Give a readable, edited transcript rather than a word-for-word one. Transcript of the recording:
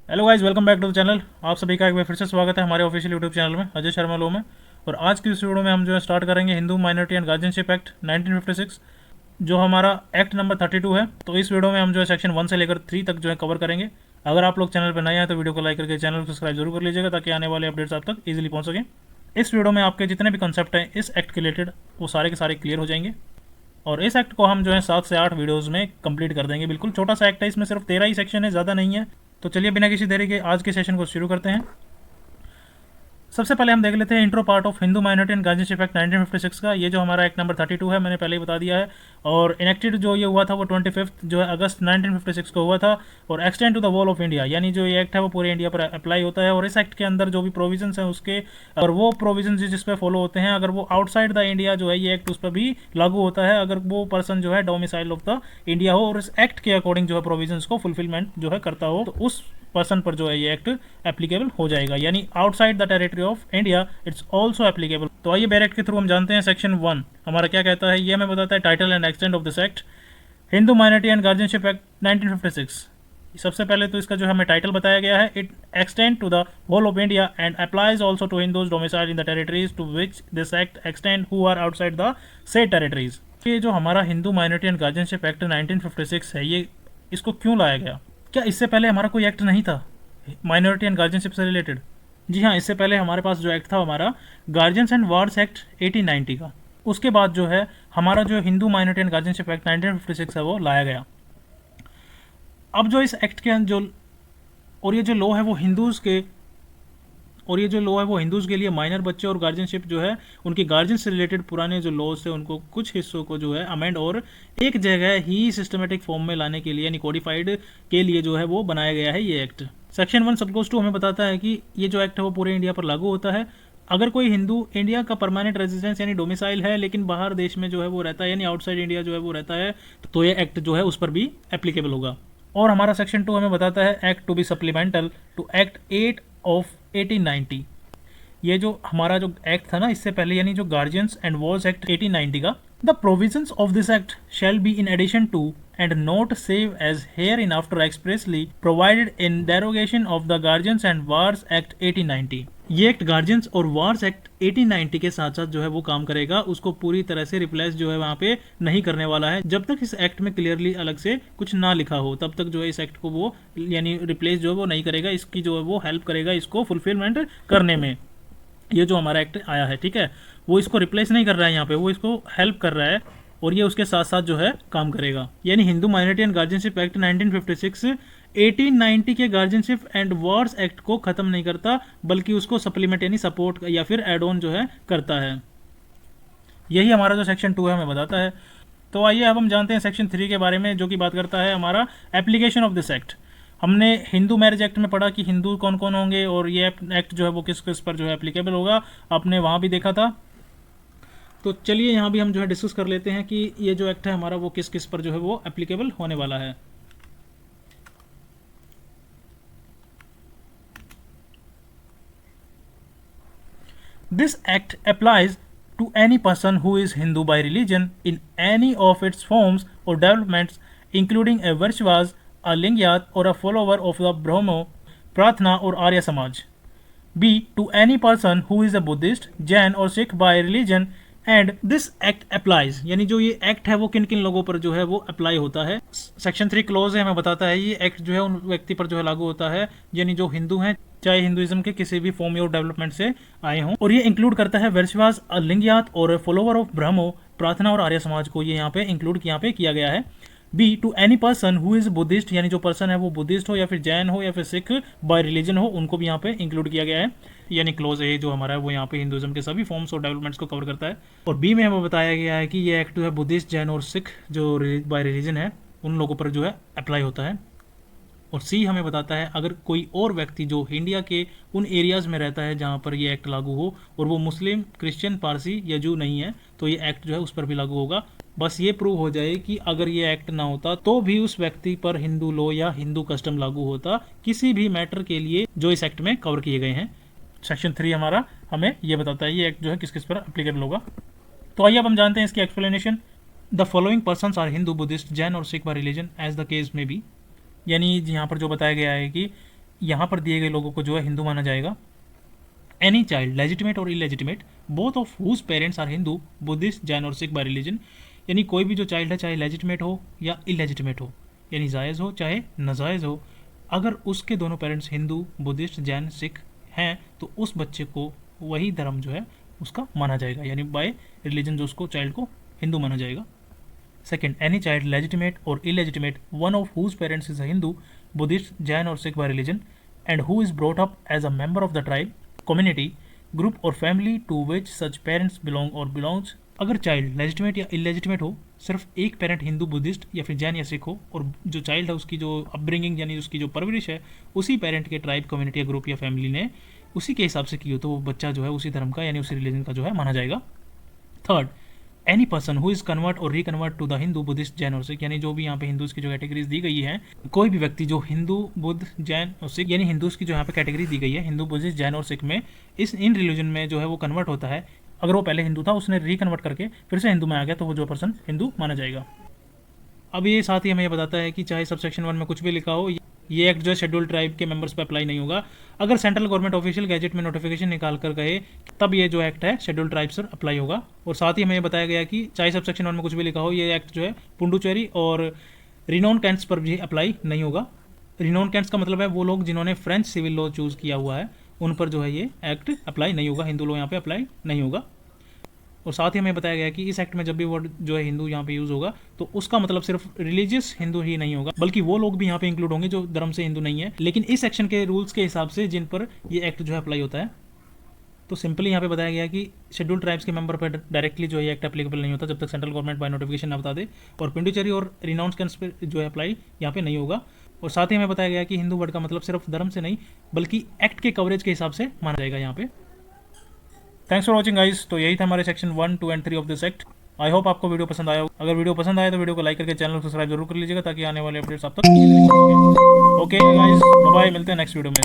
Hello guys, welcome back to the channel. आप सभी का एक बार फिर से स्वागत है हमारे ऑफिशियल यूट्यूब चैनल में, अजय शर्मा लो में। और आज की इस वीडियो में हम जो है स्टार्ट करेंगे Hindu minority and guardianship act 1956, जो हमारा एक्ट नंबर 32 है। तो इस वीडियो में हम जो है सेक्शन 1 से लेकर 3 तक जो है कवर करेंगे। अगर आप लोग चैनल पर नए हैं तो वीडियो को लाइक करके चैनल को सब्सक्राइब जरूर कर लीजिएगा, ताकि आने वाले अपडेट्स आप तक ईजिली पहुंच सकें। इस वीडियो में आपके जितने भी कंसेप्ट हैं इस एक्ट के रिलेटेड, वो सारे के सारे क्लियर हो जाएंगे। और इस एक्ट को हम जो है 7 से 8 वीडियोस में कंप्लीट कर देंगे। बिल्कुल छोटा सा एक्ट है, इसमें सिर्फ 13 ही सेक्शन है, ज़्यादा नहीं है। तो चलिए बिना किसी देरी के आज के सेशन को शुरू करते हैं। सबसे पहले हम देख लेते हैं intro part of Hindu minority and guardianship act 1956 का। ये जो हमारा एक्ट नंबर 32 है, मैंने पहले ही बता दिया है। और इनेक्टेड जो ये हुआ था वो 25 जो है अगस्त 1956 को हुआ था। और extend to the whole of India, यानी जो ये एक्ट है वो पूरे इंडिया पर अप्लाई होता है। और इस एक्ट के अंदर जो भी प्रोविजंस हैं उसके और वो प्रोविजंस जिस पे फॉलो होते हैं, अगर वो आउटसाइड द इंडिया जो है ये एक्ट उस पर भी लागू होता है, अगर वो पर्सन जो है डोमिसाइल ऑफ द इंडिया हो और इस एक्ट के अकॉर्डिंग जो है प्रोविजंस को फुलफिलमेंट जो है करता हो, तो उस पर्सन पर जो है ये एक्ट एप्लीकेबल हो जाएगा। यानी outside the territory of India it's also applicable. तो आइए डायरेक्ट के थ्रू हम जानते हैं सेक्शन 1 हमारा क्या कहता है। ये हमें बताता है title and extent of this act, Hindu minority and guardianship act 1956। सबसे पहले तो इसका जो हमें टाइटल बताया गया है, it extend to the whole of India and applies also to Hindus domicile in the territories to which this act extend who are outside the said territories. ये जो हमारा Hindu minority and guardianship act 1956 है, ये इसको क्यों लाया गया? क्या इससे पहले हमारा कोई एक्ट नहीं था माइनॉरिटी एंड गार्जियनशिप से रिलेटेड? जी हाँ, इससे पहले हमारे पास जो एक्ट था हमारा गार्जियंस एंड वार्ड्स एक्ट 1890 का। उसके बाद जो है हमारा जो Hindu minority and guardianship act 1956 है वो लाया गया। अब जो इस एक्ट के जो और ये जो लॉ है वो हिंदूज़ के और ये जो लॉ है वो हिंदूज़ के लिए माइनर बच्चे और गार्जियनशिप जो है उनके गार्जियन से रिलेटेड पुराने जो लॉज थे उनको कुछ हिस्सों को जो है अमेंड और एक जगह ही सिस्टमेटिक फॉर्म में लाने के लिए यानी कोडिफाइड के लिए जो है वो बनाया गया है ये एक्ट। सेक्शन 1 सबक्लोज 2 हमें बताता है कि ये जो एक्ट है वो पूरे इंडिया पर लागू होता है। अगर कोई हिंदू इंडिया का परमानेंट रेजिडेंस यानी डोमिसाइल है, लेकिन बाहर देश में जो है वो रहता है यानी आउटसाइड इंडिया जो है वो रहता है, तो ये एक्ट जो है उस पर भी एप्लीकेबल होगा। और हमारा सेक्शन 2 हमें बताता है act to be supplemental to act 8 of 1890। ये जो हमारा जो एक्ट था ना इससे पहले, यानी जो गार्जियंस एंड वॉर्स एक्ट 1890 का, the provisions of this act shall be in addition to and not save as hereinafter expressly provided in derogation of the guardians and wards act 1890। ये act guardians और wards act 1890 के साथ साथ जो है वो काम करेगा, उसको पूरी तरह से रिप्लेस जो है वहाँ पे नहीं करने वाला है। जब तक इस एक्ट में क्लियरली अलग से कुछ ना लिखा हो तब तक जो है इस एक्ट को वो यानी रिप्लेस जो है वो नहीं करेगा, इसकी जो है वो हेल्प करेगा इसको फुलफिलमेंट करने में। ये जो हमारा एक्ट आया है, ठीक है, वो इसको रिप्लेस नहीं कर रहा है यहाँ पे, वो इसको हेल्प कर रहा है और ये उसके साथ साथ जो है काम करेगा। यानी Hindu minority and guardianship act 1956 1890 के गार्जियनशिप एंड वार्स एक्ट को खत्म नहीं करता, बल्कि उसको सप्लीमेंट यानी सपोर्ट या फिर एड ऑन जो है करता है। यही हमारा जो सेक्शन 2 है हमें बताता है। तो आइए अब हम जानते हैं सेक्शन 3 के बारे में, जो कि बात करता है हमारा एप्लीकेशन ऑफ दिस एक्ट। हमने हिंदू मैरिज एक्ट में पढ़ा कि हिंदू कौन कौन होंगे और ये एक्ट जो है वो किस किस पर जो है एप्लीकेबल होगा, आपने वहाँ भी देखा था। तो चलिए यहाँ भी हम जो है डिस्कस कर लेते हैं कि ये जो एक्ट है हमारा वो किस किस पर जो है वो एप्लीकेबल होने वाला है। This act applies to any person who is Hindu by religion in any of its forms or developments, including a Vaishvas, a Lingyat, or a follower of the Brahmo, Pratna, or Arya Samaj. B. To any person who is a Buddhist, Jain, or Sikh by religion, and this act applies, यानी जो ये act है वो किन किन लोगों पर जो है वो अप्लाई होता है। सेक्शन 3 क्लोज है हमें बताता है ये एक्ट जो है उन व्यक्ति पर जो है लागू होता है, यानी जो हिंदू हैं, चाहे हिंदुइज्म के किसी भी फॉर्म और डेवलपमेंट से आए हों। और ये इंक्लूड करता है वैश्यवास, लिंगयात और फॉलोवर ऑफ ब्रह्मो, प्रार्थना और आर्य समाज को ये यहाँ पे इंक्लूड यहाँ पे किया गया है। B. To any person who is Buddhist, यानी जो पर्सन है वो बुद्धिस्ट हो या फिर जैन हो या फिर सिख बाय रिलीजन हो, उनको भी यहाँ पे इंक्लूड किया गया है। यानी क्लोज ए जो हमारा है वो यहाँ पे हिंदुइज्म के सभी फॉर्म्स और डेवलपमेंट्स को कवर करता है। और बी में हमें बताया गया है कि ये एक्ट जो है बुद्धिस्ट, जैन और सिख जो बाय रिलीजन है उन लोगों पर जो है अप्लाई होता है। और सी हमें बताता है अगर कोई और व्यक्ति जो इंडिया के उन एरियाज़ में रहता है जहाँ पर ये एक्ट लागू हो और वो मुस्लिम, क्रिश्चियन, पारसी या जू नहीं है, तो ये एक्ट जो है उस पर भी लागू होगा। बस ये प्रूव हो जाए कि अगर ये एक्ट ना होता तो भी उस व्यक्ति पर हिंदू लॉ या हिंदू कस्टम लागू होता किसी भी मैटर के लिए जो इस एक्ट में कवर किए गए हैं। सेक्शन 3 हमारा हमें ये बताता है ये एक्ट जो है किस किस पर एप्लीकेबल होगा। तो आइए अब हम जानते हैं इसकी explanation. The following persons are Hindu, Buddhist, Jain और Sikh by religion as the case may be. यानी यहाँ पर जो बताया गया है कि यहाँ पर दिए गए लोगों को जो है हिंदू माना जाएगा। एनी चाइल्ड लेजिटिमेट और illegitimate both of whose parents are Hindu, Buddhist, Jain और सिख बाय रिलीजन, यानी कोई भी जो चाइल्ड है चाहे लेजिटिमेट हो या इलेजिटिमेट हो, यानी जायज़ हो चाहे नाजायज़ हो, अगर उसके दोनों पेरेंट्स हिंदू, बुद्धिस्ट, जैन, सिख हैं तो उस बच्चे को वही धर्म जो है उसका माना जाएगा, यानी बाय रिलीजन जो उसको चाइल्ड को हिंदू माना जाएगा। सेकेंड, एनी चाइल्ड लेजिटिमेट और illegitimate one of whose parents is a Hindu, Buddhist, Jain और Sikh by religion and who is brought up as a member of the tribe, community, group or family to which such parents belong or belongs. अगर child legitimate या illegitimate हो, सिर्फ एक parent Hindu, Buddhist या फिर जैन या सिख हो और जो चाइल्ड है उसकी जो अपब्रिंगिंग यानी उसकी जो परवरिश है उसी पेरेंट के ट्राइब, कम्युनिटी या ग्रुप या फैमिली ने उसी के हिसाब से की हो, तो वो बच्चा जो है उसी धर्म का यानी उसी रिलीजन का जो है माना जाएगा। Third, any person who is convert or reconvert to the Hindu, Buddhist, Jain और सिख, यानी जो भी यहाँ पे हिंदूज की जो कैटेगरीज दी गई है, कोई भी व्यक्ति जो हिंदू, बुद्ध, जैन और सिख यानी हिंदूज की जो यहाँ पे कैटेगरी दी गई है हिंदू, बुद्धिस्ट, जैन और सिख में, इन रिलीजन में जो है वो कन्वर्ट होता है, अगर वो पहले हिंदू था उसने रिकन्वर्ट करके फिर से हिंदू में आ गया तो वो जो पर्सन हिंदू माना जाएगा। अब ये साथ ही हमें ये बताता है कि चाहे सबसेक्शन 1 में कुछ भी लिखा हो, ये एक्ट जो है शेड्यूल ट्राइब के मेंबर्स पे अप्लाई नहीं होगा। अगर सेंट्रल गवर्नमेंट ऑफिशियल गैजेट में नोटिफिकेशन निकाल कर गए तब ये जो एक्ट है शेड्यूल ट्राइब्स पर अप्लाई होगा। और साथ ही हमें ये बताया गया कि चाहे सबसेक्शन 1 में कुछ भी लिखा हो, ये एक्ट जो है पुंडुचेरी और रिनोन कैंट्स पर भी अप्लाई नहीं होगा। रिनोन कैंट्स का मतलब है वो लोग जिन्होंने फ्रेंच सिविल लॉ चूज़ किया हुआ है, उन पर जो है ये एक्ट अप्लाई नहीं होगा, हिंदू लॉ यहाँ पे अप्लाई नहीं होगा। और साथ ही हमें बताया गया कि इस एक्ट में जब भी वर्ड जो है हिंदू यहाँ पे यूज़ होगा तो उसका मतलब सिर्फ रिलीजियस हिंदू ही नहीं होगा, बल्कि वो लोग भी यहाँ पे इंक्लूड होंगे जो धर्म से हिंदू नहीं है, लेकिन इस सेक्शन के रूल्स के हिसाब से जिन पर ये एक्ट जो है अप्लाई होता है। तो सिंपली यहाँ पे बताया गया कि शेड्यूल ट्राइब्स के मेंबर पर डायरेक्टली जो है एक्ट एप्लीकेबल नहीं होता जब तक सेंट्रल गवर्नमेंट बाय नोटिफिकेशन ना बता दे, और पुंडुचेरी और रिनाउंस कैंप्स पे जो है अप्लाई यहाँ पे नहीं होगा। और साथ ही हमें बताया गया कि हिंदू वर्ड का मतलब सिर्फ धर्म से नहीं बल्कि एक्ट के कवरेज के हिसाब से माना जाएगा यहाँ पे। Thanks for watching guys. तो यही था हमारे section 1, 2 and 3 of this act. I hope आपको वीडियो पसंद आया हो। अगर वीडियो पसंद आया तो वीडियो को लाइक करके चैनल को सब्सक्राइब जरूर कर लीजिएगा ताकि आने वाले अपडेट्स आप तक। ओके गाइस, बाय बाय, मिलते हैं नेक्स्ट वीडियो में।